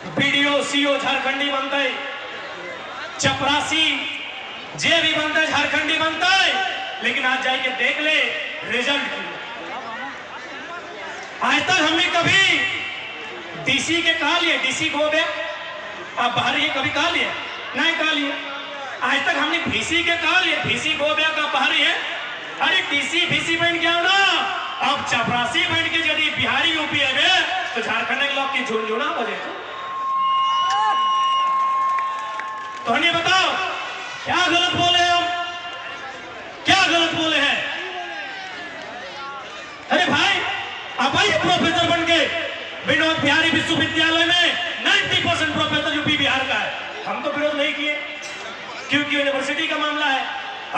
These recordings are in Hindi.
बीडीओ सीओ झारखंडी बनता है, चपरासी जे भी बनता है झारखंडी बनता है। लेकिन आज जाके देख ले रिजल्ट। आज तक हमने कभी डीसी के कहा लिए, डीसी को हो गया आप बाहर ये कभी कहा लिए नहीं कहा लिए। आज तक हमने भीसी के कहा लिए, भीसी को हो गया का बाहर है। अरे डीसी भीसी बन गया ना, अब चपरासी बन के यदि बिहारी यूपी है तो झारखंड के लोग की झुनझुना बजे। तो हमें बताओ क्या गलत बोले हम, क्या गलत बोले हैं? अरे भाई आप आइए प्रोफेसर बन के। विनोद बिहारी विश्वविद्यालय में 90% प्रोफेसर यूपी बिहार का है। हम तो विरोध नहीं किए क्योंकि यूनिवर्सिटी का मामला है।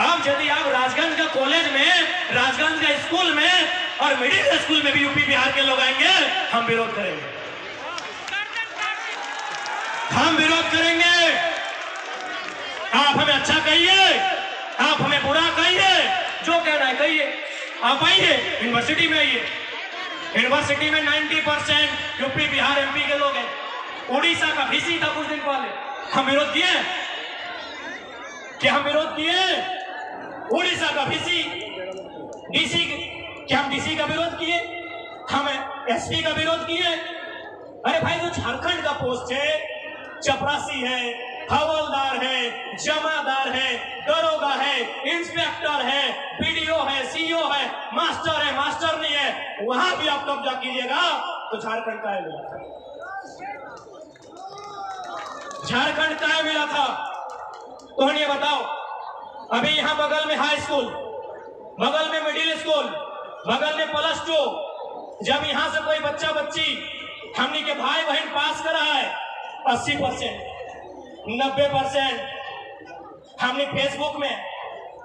अब यदि आप राजगंज का कॉलेज में, राजगंज का स्कूल में और मिडिल स्कूल में भी यूपी बिहार के लोग आएंगे, हम विरोध करेंगे, हम विरोध करेंगे। आप हमें अच्छा कहिए, आप हमें बुरा कहिए, जो कहना है कहिए। आप आइए यूनिवर्सिटी में, आइए यूनिवर्सिटी में 90% यूपी बिहार एमपी के लोग हैं। उड़ीसा का भीसी था कुछ दिन पहले, हम विरोध किए क्या? हम विरोध किए उड़ीसा का भीसी, डीसी क्या हम डीसी का विरोध किए? हम एसपी का विरोध किए? अरे भाई जो झारखंड का पोस्ट है, चपरासी है, हवलदार है, जमादार है, दरोगा है, इंस्पेक्टर है, बीडीओ है, सीईओ है, मास्टर नहीं है, वहां भी आप कब्जा कीजिएगा तो झारखंड का मिला था, झारखंड का मिला था। तो ये बताओ, अभी यहां बगल में हाई स्कूल, बगल में मिडिल स्कूल, बगल में +2, जब यहां से कोई बच्चा बच्ची हमनी के भाई बहन पास करा है 80%, 90% हमने फेसबुक में,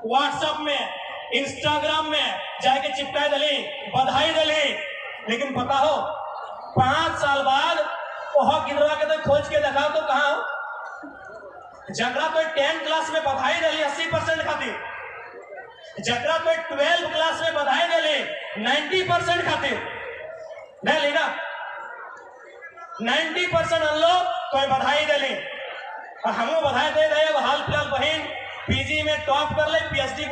व्हाट्सएप में, इंस्टाग्राम में जाके चिपका दली, बधाई दली। लेकिन पता हो 5 साल बाद वह गिरवा के तो खोज के दिखाओ तो कहा जगरा तो 10 क्लास में बधाई दली 80% खातिर, जगरा तो 12 क्लास में बधाई दली 90% खातिर नहीं लेना, 90% हम लोग तो बधाई दली और हमो बधाई दे रहे। हाल फिलहाल बहन पीजी में टॉप कर ले, पीएचडी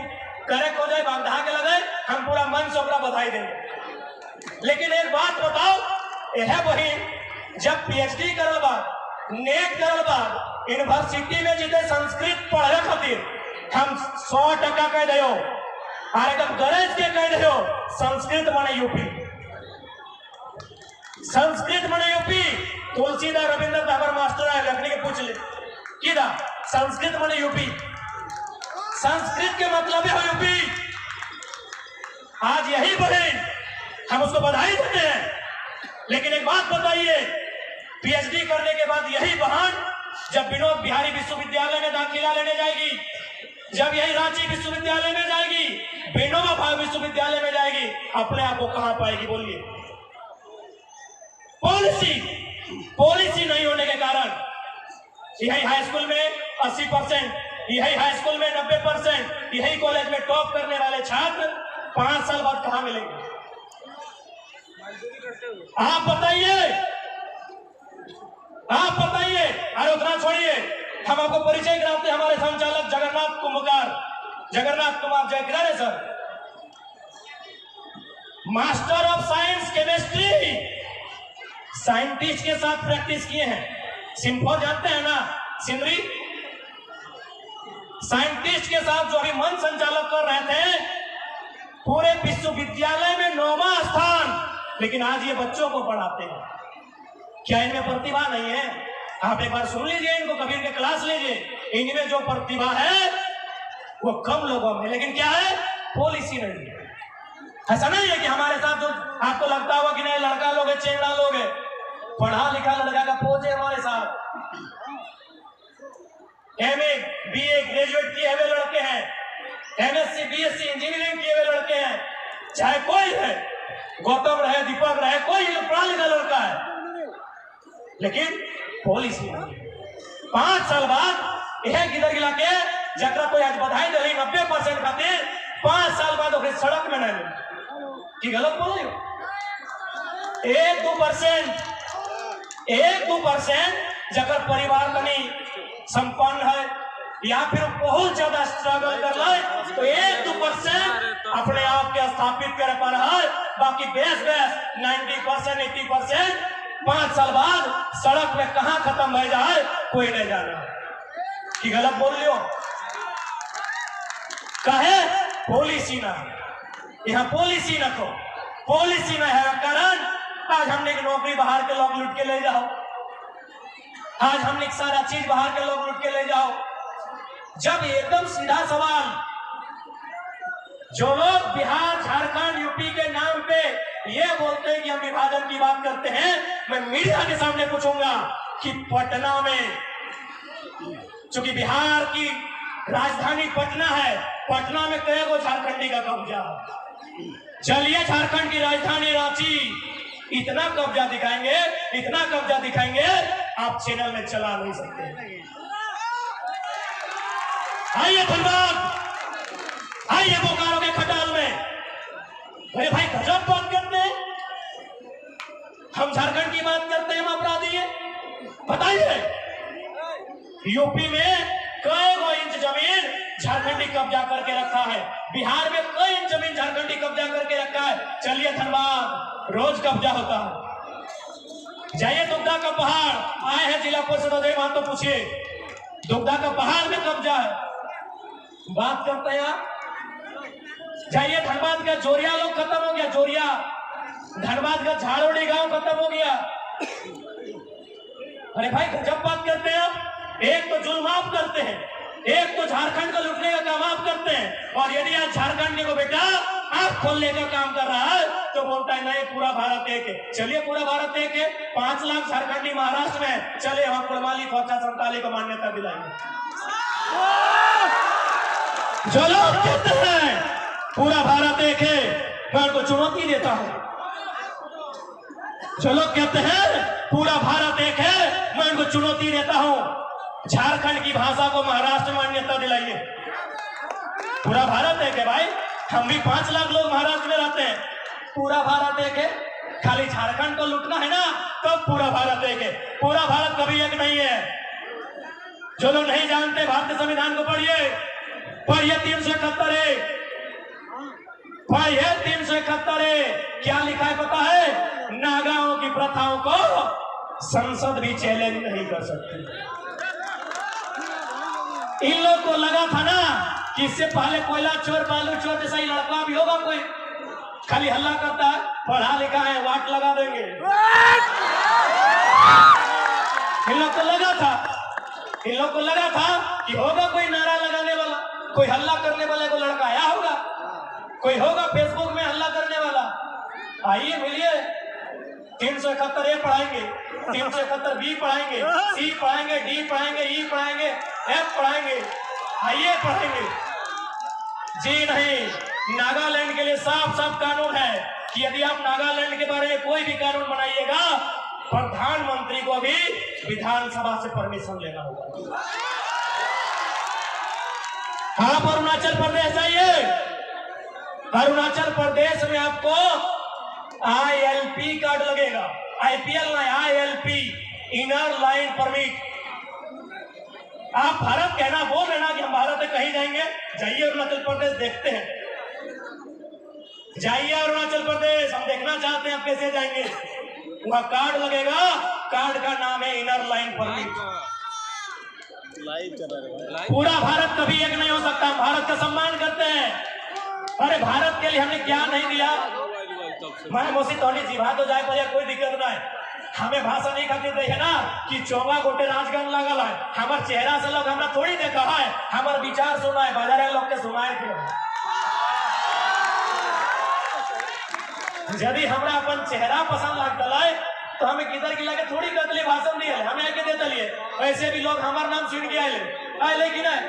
करेक्ट हो जाए, बांधा के लगे, हम पूरा मन से बधाई देंगे। लेकिन एक बात बताओ, यह बहन जब पीएचडी करल बाद, नेट करल बाद, यूनिवर्सिटी में जितने संस्कृत पढ़े खातिर हम 100% कह दो, और एकदम गरज के कह दो संस्कृत माने यूपी, संस्कृत माने UP. Tulsidas Ravindra the power master है, लखनी के पूछ ले किदा संस्कृत माने यूपी, संस्कृत के मतलब है यूपी। आज यही बहन हम उसको बधाई देते हैं। लेकिन एक बात बताइए, पीएचडी करने के बाद यही बहन जब विनोद बिहारी विश्वविद्यालय में दाखिला लेने जाएगी, जब यही रांची विश्वविद्यालय में जाएगी, विनोबा भावे विश्वविद्यालय में जाएगी, अपने आप को कहां पाएगी? बोलिए। पॉलिसी नहीं होने के कारण यही हाई स्कूल में 80%, यही हाई स्कूल में 90%, यही कॉलेज में टॉप करने वाले छात्र 5 साल बाद कहां मिलेंगे? आप बताइए, आप बताइए। अरे उतना छोड़िए, हम आपको परिचय कराते हैं। हमारे संचालक जगन्नाथ कुमार जयकिरण है sir, master of science chemistry, scientist के साथ प्रैक्टिस किए हैं। सिम्फोर जानते हैं ना, सिमरी, साइंटिस्ट के साथ जो अभी मन संचालक कर रहे थे, पूरे विश्वविद्यालय में 9वां स्थान। लेकिन आज ये बच्चों को पढ़ाते हैं। क्या इनमें प्रतिभा नहीं है? आप एक बार सुन लीजिए इनको, कभी इनके क्लास लीजिए। इनमें जो प्रतिभा है वो कम लोगों में, लेकिन क्या है? पॉलिसी नहीं है। ऐसा नहीं है कि हमारे साथ जो आपको लगता होगा कि नहीं लड़का लोग है, चेंगड़ा लोग है, पढ़ा लिखा लड़का का पोज है हमारे साथ। एमए बीए ग्रेजुएट किए हुए लड़के हैं, एमएससी बीएससी इंजीनियरिंग किए हुए लड़के हैं, चाहे कोई है, गौतम रहे, दीपक रहे, कोई पढ़ा लिखा लड़का है, लेकिन पॉलिसी नहीं। 5 साल बाद यह गिदर गिला के जगरा कोई आज बधाई दे 90% खातिर 5 साल बाद सड़क में नहीं कि गलत बोल रही हो? 1-2% 1-2% जगह परिवार बनी संपन्न है या फिर बहुत ज्यादा स्ट्रगल कर रहा है तो 1-2% अपने आप के स्थापित कर पा रहा है, बाकी बेस 90% 80% 5 साल बाद सड़क में कहां खत्म हो जाए कोई नहीं जाना। कि गलत बोल लियो कहे पॉलिसी ना, यहाँ पॉलिसी न को पॉलिसी न है कारण आज हमने की नौकरी बाहर के लोग लूट के ले जाओ, आज हमने सारा चीज बाहर के लोग लूट के ले जाओ। जब एकदम सीधा सवाल, जो लोग बिहार झारखंड यूपी के नाम पे ये बोलते हैं कि हम विभाजन की बात करते हैं, मैं मीडिया के सामने पूछूंगा कि पटना में, चूंकि बिहार की राजधानी पटना है, पटना में कई गो झारखंडी का कब्जा, चलिए झारखंड की राजधानी रांची, इतना कब्जा दिखाएंगे, इतना कब्जा दिखाएंगे आप चैनल में चला नहीं सकते। आइए धनबाद, आइए बोकारो के खटाल में, अरे भाई गजब बात करते हैं, हम झारखंड की बात करते हैं, हम अपराधी हैं। बताइए यूपी में कई गो इंच जमीन झारखंडी कब्जा करके रखा है, बिहार में कई इंच जमीन झारखंडी कब्जा करके रखा है। चलिए धनबाद रोज कब्जा होता है, जाइए दुग्धा का पहाड़, आए हैं जिला परिषद अजय वहां तो पूछिए, दुग्धा का पहाड़ में कब्जा है, बात करते हैं आप। जाइए धनबाद का जोरिया लोग खत्म हो गया, जोरिया, धनबाद का झाड़ोड़ी गांव खत्म हो गया। अरे भाई गजब बात करते हैं आप, एक तो जुल्म आप करते हैं, एक तो झारखंड को लूटने का काम आप करते हैं, और यदि आज झारखंड को बेटा आप खोलने का काम कर रहा है तो बोलता है नहीं पूरा भारत एक है। चलिए पूरा भारत एक है, 5 लाख झारखंडी महाराष्ट्र में, चले हम कुड़माली खोखा संताली को मान्यता दिलाएंगे। जो लोग कहते हैं पूरा भारत एक है, मैं उनको चुनौती देता हूं। जो लोग कहते हैं पूरा भारत एक है, मैं उनको चुनौती देता हूं, झारखंड की भाषा को महाराष्ट्र में मान्यता दिलाइए। पूरा भारत एक है भाई, हम भी 5 लाख लोग महाराष्ट्र में रहते हैं, पूरा भारत एक है, खाली झारखंड को लूटना है ना तो पूरा भारत एक है। पूरा भारत कभी एक नहीं है। जो लोग नहीं जानते भारतीय संविधान को पढ़िए, पढ़िए 371, पढ़िए 371, क्या लिखा है पता है? नागाओं की प्रथाओं को संसद भी चैलेंज नहीं कर सकती। इन लोग को लगा था ना कि इससे पहले कोयला चोर बालू चोर जैसा ही लड़का भी होगा कोई, खाली हल्ला करता है, पढ़ा लिखा है, वाट लगा देंगे। इन लोग को लगा था, इन लोग को लगा था कि होगा कोई नारा लगाने वाला, कोई हल्ला करने वाले को लड़का आया होगा, कोई होगा फेसबुक में हल्ला करने वाला। आइए मिलिए, 371 ए पढ़ाएंगे, 371 बी पढ़ाएंगे, सी पढ़ाएंगे, डी पढ़ाएंगे, ई पढ़ाएंगे, एफ पढ़ाएंगे, आइए पढ़ेंगे। जी नहीं, नागालैंड के लिए साफ साफ कानून है कि यदि आप नागालैंड के बारे में कोई भी कानून बनाइएगा, प्रधानमंत्री को भी विधानसभा से परमिशन लेना होगा। आप अरुणाचल प्रदेश आइए, अरुणाचल प्रदेश में आपको ILP कार्ड लगेगा, IPL नहीं, ILP, इनर लाइन परमिट। आप भारत कहना बोल रहे ना कि हम भारत में कहीं जाएंगे, जाइए अरुणाचल प्रदेश देखते हैं, जाइए अरुणाचल प्रदेश, हम देखना चाहते हैं आप कैसे जाएंगे। वहां कार्ड लगेगा, कार्ड का नाम है इनर लाइन परमिट। पूरा भारत कभी एक नहीं हो सकता, हम भारत का सम्मान करते हैं। अरे भारत के लिए हमने क्या नहीं दिया, मैं मोसी तोनी जीवा तो जाए पर कोई दिक्कत नहीं, हमें भाषा नहीं खातिर दे है ना कि चौवा गोटे राजगन लगल है, हमारे चेहरा से लोग हमरा थोड़ी देखा है, हमारे विचार सुना है, बाजार लोग के सुनाए थे। यदि हमरा अपन चेहरा पसंद लगता है तो हमें किधर की लगे थोड़ी कतली भाषण दिए, हमें आके दे दलिए। ऐसे भी लोग हमारा नाम सुन के आए कि नहीं,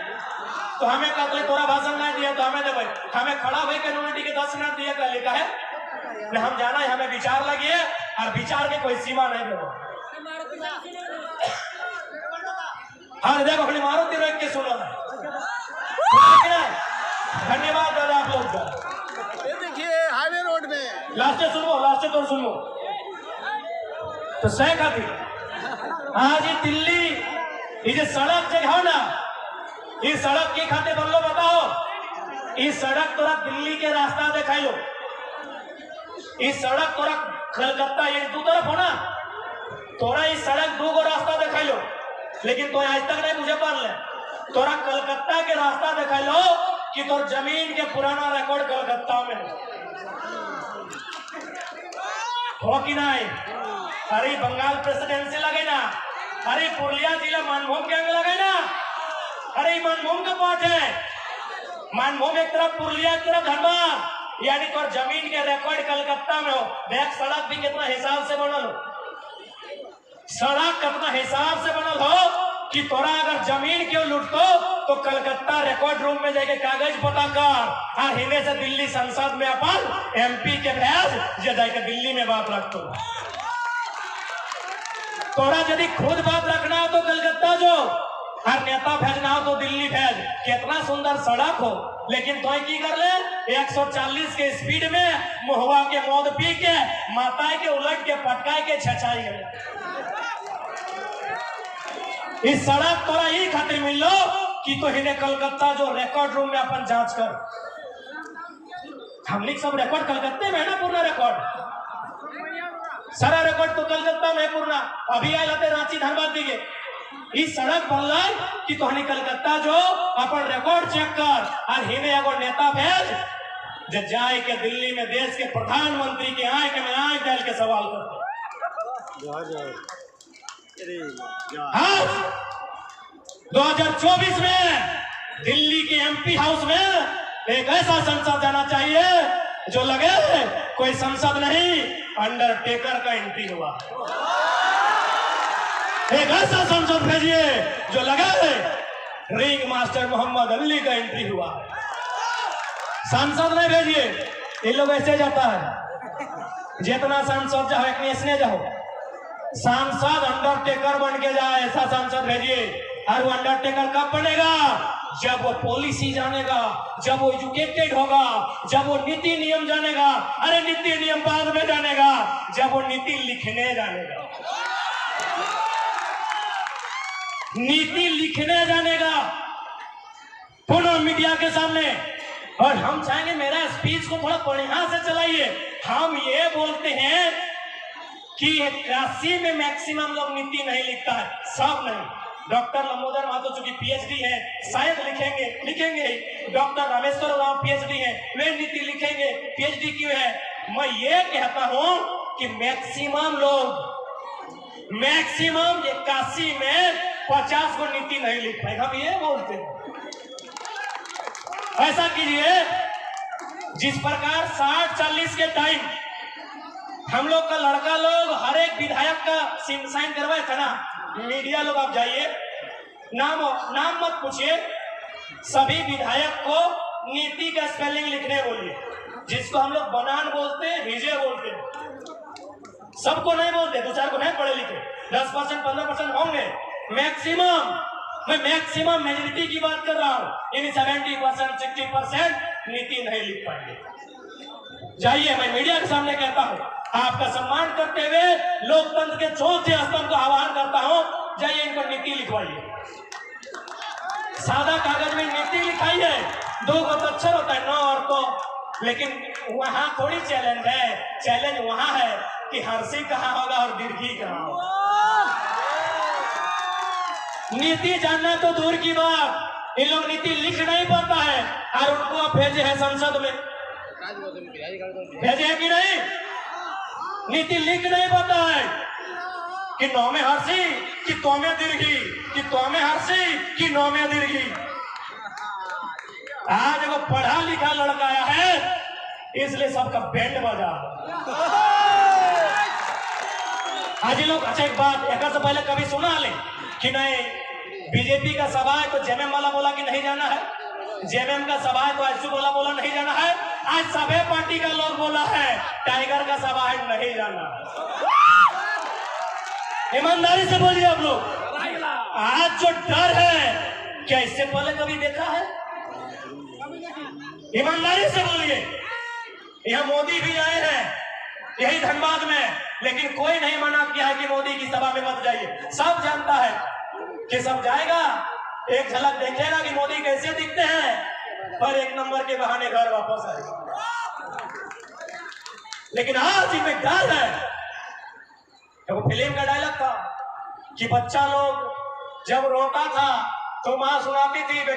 तो हमें कतले तोरा भाषण नहीं दिया तो हमें दे, हमें खड़ा भाई कम्युनिटी के 10 मिनट दिए कर लिखा है, हम जाना है, हमें विचार लगी है और विचार के कोई सीमा नहीं देगा। हाँ देखो अपनी मारुति रोक के सुनो, धन्यवाद दादा आप लोग का। देखिए हाईवे रोड में लास्ट सुनो, लास्ट तो सुनो तो सह खाती आज ये दिल्ली ये जो सड़क जगह हो ना, इस सड़क की खाते बनलो बताओ, इस सड़क तोरा दिल्ली के रास्ता दिखाई लो, इस सड़क तोरा कलकत्ता ये दो तरफ हो ना, तोरा इस सड़क दो गो रास्ता दिखाई लो, लेकिन तो आज तक नहीं मुझे पढ़ ले, तोरा कलकत्ता के रास्ता दिखाई लो कि तोर जमीन के पुराना रिकॉर्ड कलकत्ता में हो कि नहीं। अरे बंगाल प्रेसिडेंसी लगे ना, अरे पुरुलिया जिला मानभूम के अंग लगे ना, अरे मानभूम का पार्ट है, मानभूम एक तरफ पुरुलिया एक तरफ धनबाद, यानी तो जमीन के रिकॉर्ड कलकत्ता में हो। देख सड़क भी कितना हिसाब से बनल हो, सड़क कितना हिसाब से बनल हो कि तोरा अगर जमीन क्यों लूटतो तो कलकत्ता रिकॉर्ड रूम में जाके कागज पता कर, और हिने से दिल्ली संसद में अपन एमपी के भेज जे जाके दिल्ली में बात रखतो। तोरा यदि खुद बात रखना हो तो कलकत्ता जो, और नेता भेजना हो तो दिल्ली भेज। कितना सुंदर सड़क हो, लेकिन तो की कर ले 140 के स्पीड में मुहवा के मौत पी के माताएं के उलट के पटकाए के छछाई गए। इस सड़क तोरा ही खातिर मिल लो कि तो हिने कलकत्ता जो रिकॉर्ड रूम में अपन जांच कर, हम सब रिकॉर्ड कलकत्ते में है ना, पूरा रिकॉर्ड सारा रिकॉर्ड तो कलकत्ता में पूर्णा। अभी आए लाते रांची धनबाद दिखे इस सड़क बनल कि तोहनी कलकत्ता जो अपन रिकॉर्ड चेक कर, और हिने एगो नेता भेज जे जाए के दिल्ली में देश के प्रधानमंत्री के आए के में आए डाल के सवाल करते। हाँ 2024 में दिल्ली के एमपी हाउस में एक ऐसा संसद जाना चाहिए जो लगे कोई संसद नहीं, अंडरटेकर का एंट्री हुआ। एक ऐसा संसद भेजिए जो लगे रिंग मास्टर मोहम्मद अली का एंट्री हुआ। सांसद नहीं भेजिए, ये लोग ऐसे जाता है जितना सांसद जाओ एक इसने जाओ, सांसद अंडरटेकर बन के जाए, ऐसा सांसद भेजिए। और वो अंडरटेकर कब बनेगा? जब वो पॉलिसी जानेगा, जब वो एजुकेटेड होगा, जब वो नीति नियम जानेगा। अरे नीति नियम बाद में जानेगा, जब वो नीति लिखने जानेगा, नीति लिखने जानेगा पुनः मीडिया के सामने। और हम चाहेंगे मेरा स्पीच को थोड़ा बढ़िया से चलाइए। हम ये बोलते हैं कि 81 में मैक्सिमम लोग नीति नहीं लिखता है, सब नहीं। डॉक्टर लंबोदर महतो चूंकि पीएचडी है, शायद लिखेंगे। डॉक्टर रामेश्वर राव पीएचडी है, वे नीति लिखेंगे। पीएचडी क्यों है? मैं ये कहता हूं कि मैक्सिमम लोग 81 में 50 को नीति नहीं लिख पाएगा, हम ये बोलते हैं। ऐसा कीजिए जिस प्रकार 60-40 के टाइम हम लोग का लड़का लोग हर एक विधायक का साइन करवाए था ना, मीडिया लोग आप जाइए, नाम मत पूछिए, सभी विधायक को नीति का स्पेलिंग लिखने बोलिए। जिसको हम लोग बनान बोलते हैं, हिजे बोलते हैं, सबको नहीं बोलते, 2-4 को नहीं पढ़े लिखे, 10% 15% होंगे मैक्सिमम। मैं मैक्सिमम मेजोरिटी की बात कर रहा हूं। इन 70% 60% नीति नहीं लिख पाएंगे। जाइए, मैं मीडिया के सामने कहता हूं, आपका सम्मान करते हुए लोकतंत्र के चौथे स्तंभ को आह्वान करता हूं, जाइए इनको नीति लिखवाइए। सादा कागज में नीति लिखाई है, 2 को तो अक्षर होता है, 9 और को, लेकिन वहां थोड़ी चैलेंज है। चैलेंज वहां है कि हर्षी कहां होगा और दीर्घी कहां होगा। नीति जानना तो दूर की बात, इन लोग नीति लिख नहीं पाता है, और उनको आप भेजे हैं संसद में, भेजे हैं कि नहीं? नीति लिख नहीं पाता है कि 9 में हर्षी, कि 2 में दीर्घी, कि 2 में हर्षी, कि 9 में दीर्घी। आज वो पढ़ा लिखा लड़का आया है, इसलिए सबका बैंड बजा। आज लोग, अच्छा एक बात, एक से पहले कभी सुना ले कि नहीं बीजेपी का सभा है तो जेएमएम वाला बोला कि नहीं जाना है, जेएमएम का सभा है तो आईसू वाला बोला नहीं जाना है। आज सभी पार्टी का लोग बोला है टाइगर का सभा है नहीं जाना। ईमानदारी से बोलिए आप लोग। आज जो डर है, क्या इससे पहले कभी देखा है? ईमानदारी से बोलिए। यहाँ मोदी भी आए हैं, यही धनबाद में लेकिन कोई नहीं मना किया है कि मोदी की सभा में मत जाइए। सब जानता है कि सब जाएगा, एक झलक देखेगा कि मोदी कैसे दिखते हैं, पर एक नंबर के बहाने घर वापस आएगा। लेकिन आज इनमें डर है। वो फिल्म का डायलॉग था कि बच्चा लोग जब रोता था तो मां सुनाती थी